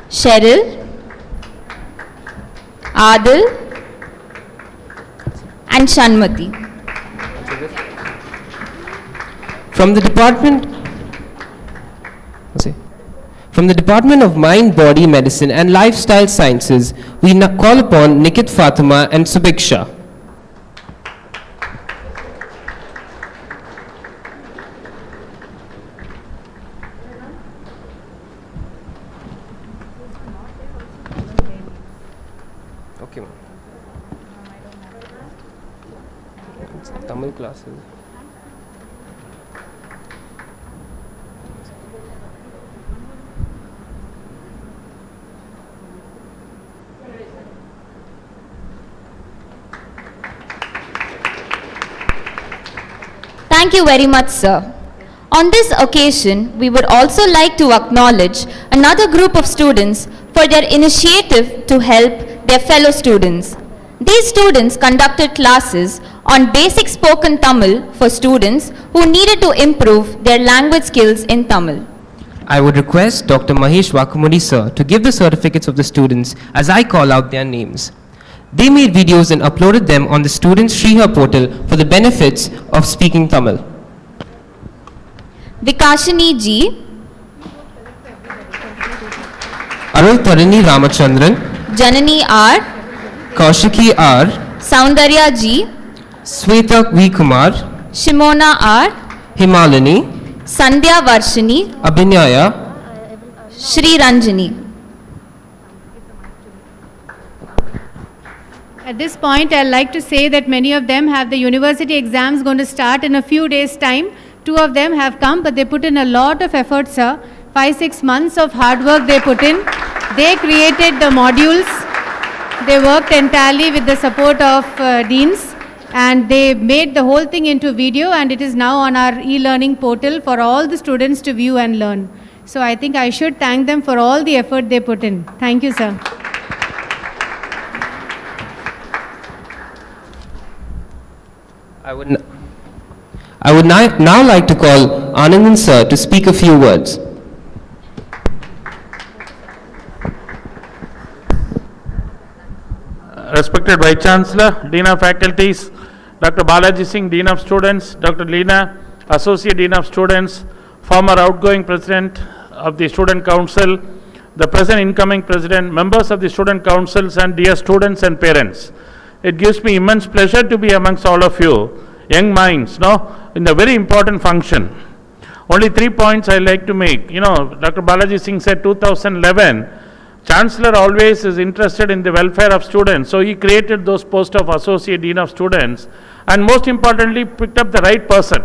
Cheryl, Adil, and Shanmati. From the Department of Mind, Body Medicine and Lifestyle Sciences, we call upon Nikit Fatima and Subiksha. Okay, ma'am. Tamil classes. Thank you very much, sir. On this occasion, we would also like to acknowledge another group of students for their initiative to help their fellow students. These students conducted classes on basic spoken Tamil for students who needed to improve their language skills in Tamil. I would request Dr. Mahesh Vakamudi sir to give the certificates of the students as I call out their names. They made videos and uploaded them on the Students Srihar portal for the benefits of speaking Tamil. Vikashini G, Arul Tarini Ramachandran, Janani R, Kaushiki R, Soundarya G, Sweta V. Kumar, Shimona R, Himalini, Sandhya Varshini, Abhinyaya, Shri Ranjani. At this point, I'd like to say that many of them have the university exams going to start in a few days' time. 2 of them have come, but they put in a lot of effort, sir. 5-6 months of hard work they put in. They created the modules. They worked entirely with the support of deans, and they made the whole thing into video, and it is now on our e-learning portal for all the students to view and learn. So I think I should thank them for all the effort they put in. Thank you, sir. I would now like to call Anandan sir to speak a few words. Respected Vice Chancellor, Dean of Faculties, Dr. Balaji Singh, Dean of Students, Dr. Leena, Associate Dean of Students, former outgoing President of the Student Council, the present incoming President, members of the Student Councils, and dear students and parents. It gives me immense pleasure to be amongst all of you, young minds, in a very important function. Only 3 points I like to make. Dr. Balaji Singh said 2011, Chancellor always is interested in the welfare of students, so he created those posts of Associate Dean of Students, and most importantly picked up the right person.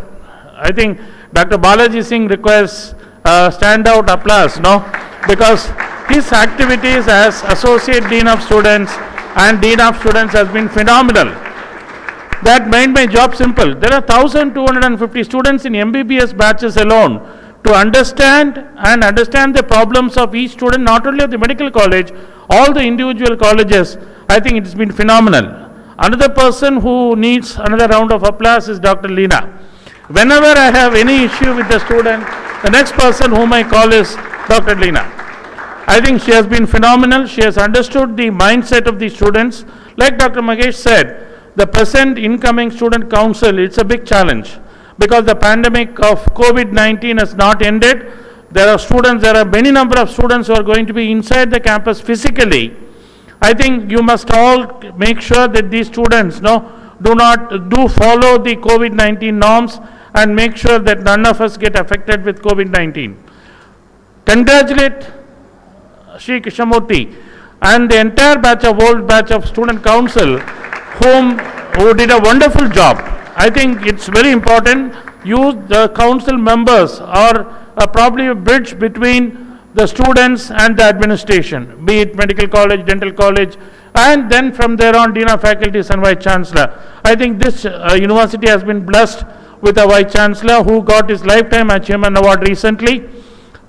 I think Dr. Balaji Singh requires standout applause, no? Because his activities as Associate Dean of Students and Dean of Students has been phenomenal. That made my job simple. There are 1,250 students in MBBS batches alone. To understand the problems of each student, not only of the medical college, all the individual colleges, I think it's been phenomenal. Another person who needs another round of applause is Dr. Leena. Whenever I have any issue with the student, the next person whom I call is Dr. Leena. I think she has been phenomenal. She has understood the mindset of the students. Like Dr. Magesh said, the present incoming student council, it's a big challenge because the pandemic of COVID-19 has not ended. There are many number of students who are going to be inside the campus physically. I think you must all make sure that these students do follow the COVID-19 norms and make sure that none of us get affected with COVID-19. Congratulate Shri Krishnamurthy and the entire old batch of student council who did a wonderful job. I think it's very important. The council members are probably a bridge between the students and the administration, be it medical college, dental college, and then from there on Dean of Faculties and Vice Chancellor. I think this university has been blessed with a Vice Chancellor who got his Lifetime Achievement Award recently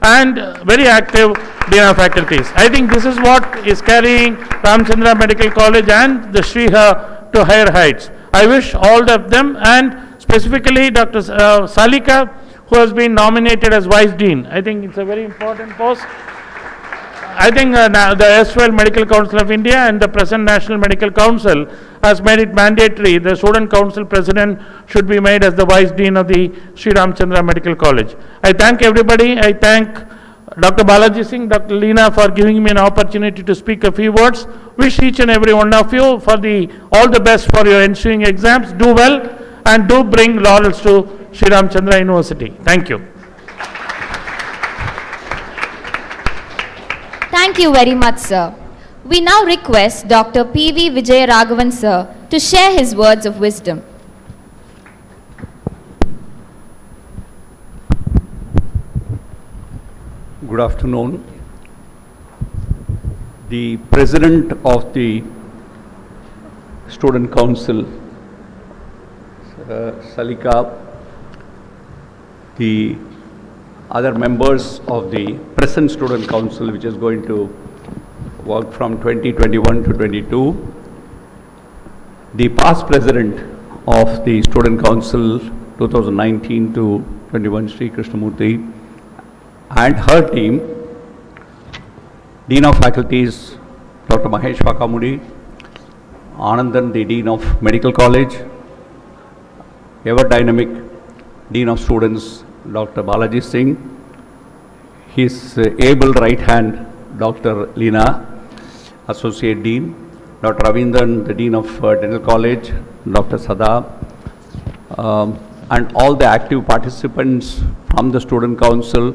and very active Dean of Faculties. I think this is what is carrying Ramchandra Medical College and the Sriha to higher heights. I wish all of them, and specifically Dr. Salika, who has been nominated as Vice Dean. I think it's a very important post. I think the erstwhile Medical Council of India and the present National Medical Council has made it mandatory. The Student Council President should be made as the Vice Dean of the Sri Ramchandra Medical College. I thank everybody. I thank Dr. Balaji Singh, Dr. Leena for giving me an opportunity to speak a few words. Wish each and every one of you for all the best for your ensuing exams. Do well and do bring laurels to Sri Ramchandra University. Thank you. Thank you very much, sir. We now request Dr. P.V. Vijayaraghavan, sir, to share his words of wisdom. Good afternoon. The President of the Student Council, Salika, the other members of the present Student Council, which is going to work from 2021 to 22, the past President of the Student Council 2019 to 21, Sri Krishnamurthy, and her team, Dean of Faculties, Dr. Mahesh Vakamudi, Anandan, the Dean of Medical College, ever dynamic Dean of Students, Dr. Balaji Singh, his able right hand, Dr. Leena, Associate Dean, Dr. Ravindran, the Dean of Dental College, Dr. Sada, and all the active participants from the Student Council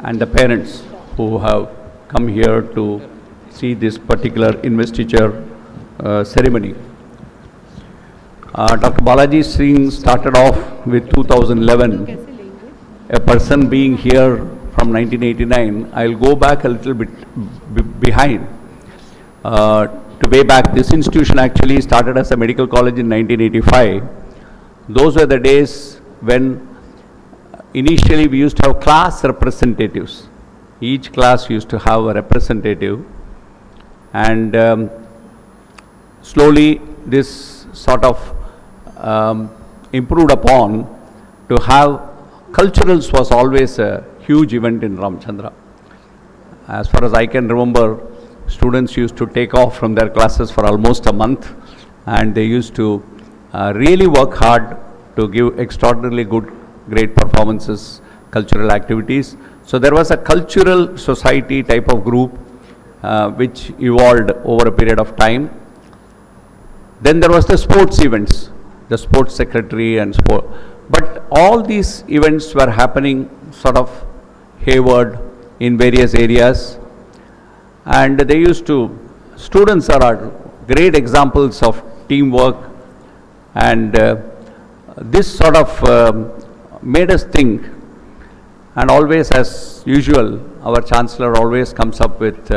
and the parents who have come here to see this particular investiture ceremony. Dr. Balaji Singh started off with 2011. A person being here from 1989, I'll go back a little bit behind. To way back, this institution actually started as a medical college in 1985. Those were the days when initially we used to have class representatives. Each class used to have a representative, and slowly this sort of improved upon to have culturals was always a huge event in Ramchandra. As far as I can remember, students used to take off from their classes for almost a month, and they used to really work hard to give extraordinarily good, great performances, cultural activities. So there was a cultural society type of group which evolved over a period of time. Then there was the sports events, the sports secretary and sport. But all these events were happening sort of hayward in various areas. And they used to, students are great examples of teamwork, and this sort of made us think. And always, as usual, our Chancellor always comes up with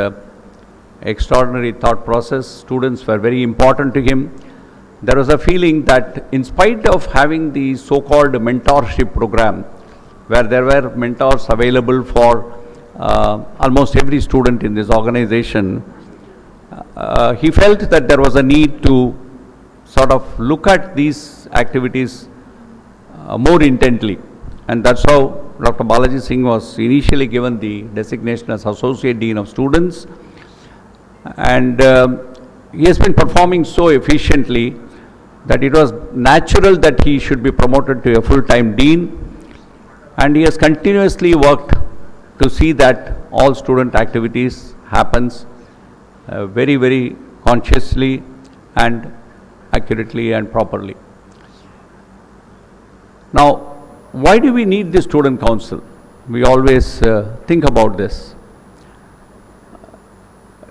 extraordinary thought process. Students were very important to him. There was a feeling that in spite of having the so-called mentorship program, where there were mentors available for almost every student in this organization, he felt that there was a need to sort of look at these activities more intently. And that's how Dr. Balaji Singh was initially given the designation as Associate Dean of Students. And he has been performing so efficiently that it was natural that he should be promoted to a full-time dean. And he has continuously worked to see that all student activities happens very, very consciously and accurately and properly. Now, why do we need the student council? We always think about this.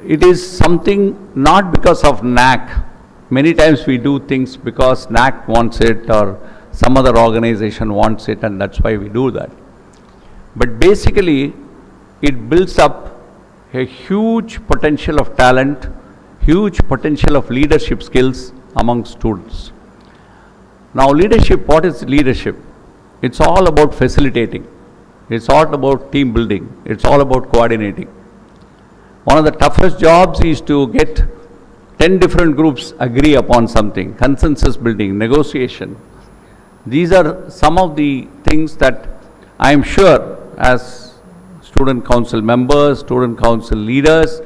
It is something not because of NAC. Many times we do things because NAC wants it or some other organization wants it, and that's why we do that. But basically, it builds up a huge potential of talent, huge potential of leadership skills among students. Now, leadership, what is leadership? It's all about facilitating. It's all about team building. It's all about coordinating. One of the toughest jobs is to get 10 different groups agree upon something, consensus building, negotiation. These are some of the things that I am sure as student council members, student council leaders,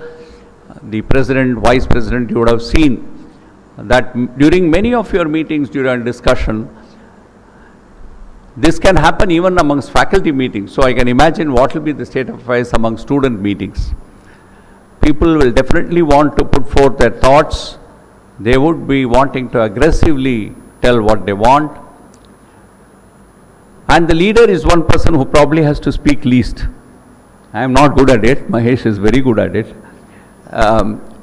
the president, vice president, you would have seen that during many of your meetings, during discussion, this can happen even amongst faculty meetings. So I can imagine what will be the state of affairs among student meetings. People will definitely want to put forth their thoughts. They would be wanting to aggressively tell what they want. And the leader is one person who probably has to speak least. I am not good at it. Mahesh is very good at it.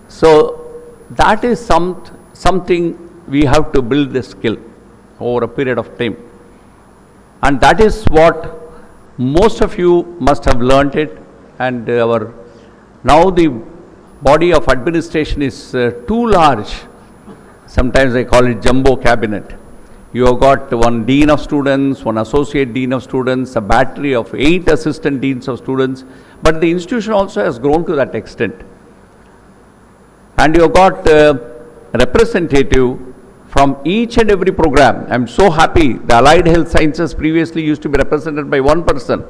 So that is something we have to build the skill over a period of time. And that is what most of you must have learnt it. And now the body of administration is too large. Sometimes I call it jumbo cabinet. You have got one dean of students, one associate dean of students, a battery of 8 assistant deans of students. But the institution also has grown to that extent. And you have got a representative from each and every program. I am so happy. The allied health sciences previously used to be represented by one person.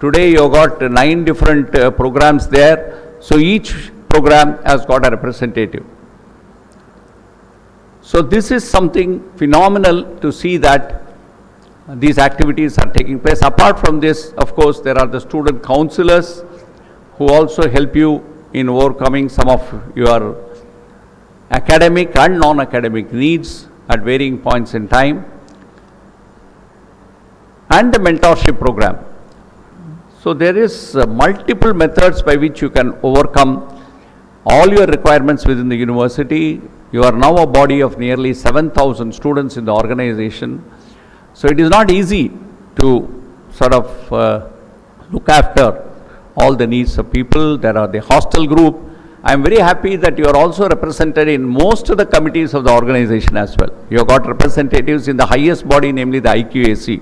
Today you have got 9 different programs there. So each program has got a representative. So this is something phenomenal to see that these activities are taking place. Apart from this, of course, there are the student counselors who also help you in overcoming some of your academic and non-academic needs at varying points in time. And the mentorship program. So there is multiple methods by which you can overcome all your requirements within the university. You are now a body of nearly 7,000 students in the organization. So it is not easy to sort of look after all the needs of people. There are the hostel group. I am very happy that you are also represented in most of the committees of the organization as well. You have got representatives in the highest body, namely the IQAC.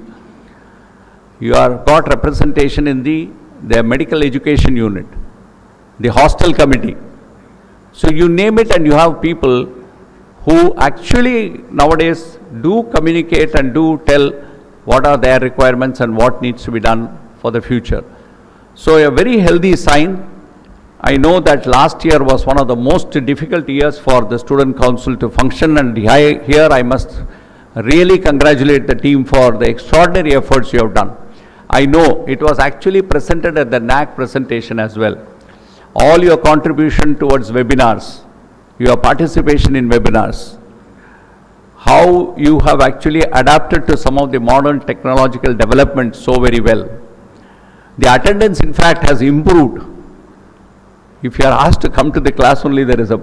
You have got representation in the medical education unit, the hostel committee. So you name it and you have people who actually nowadays do communicate and do tell what are their requirements and what needs to be done for the future. So a very healthy sign. I know that last year was one of the most difficult years for the student council to function, and here I must really congratulate the team for the extraordinary efforts you have done. I know it was actually presented at the NAC presentation as well. All your contribution towards webinars, your participation in webinars, how you have actually adapted to some of the modern technological developments so very well. The attendance in fact has improved. If you are asked to come to the class only, there is a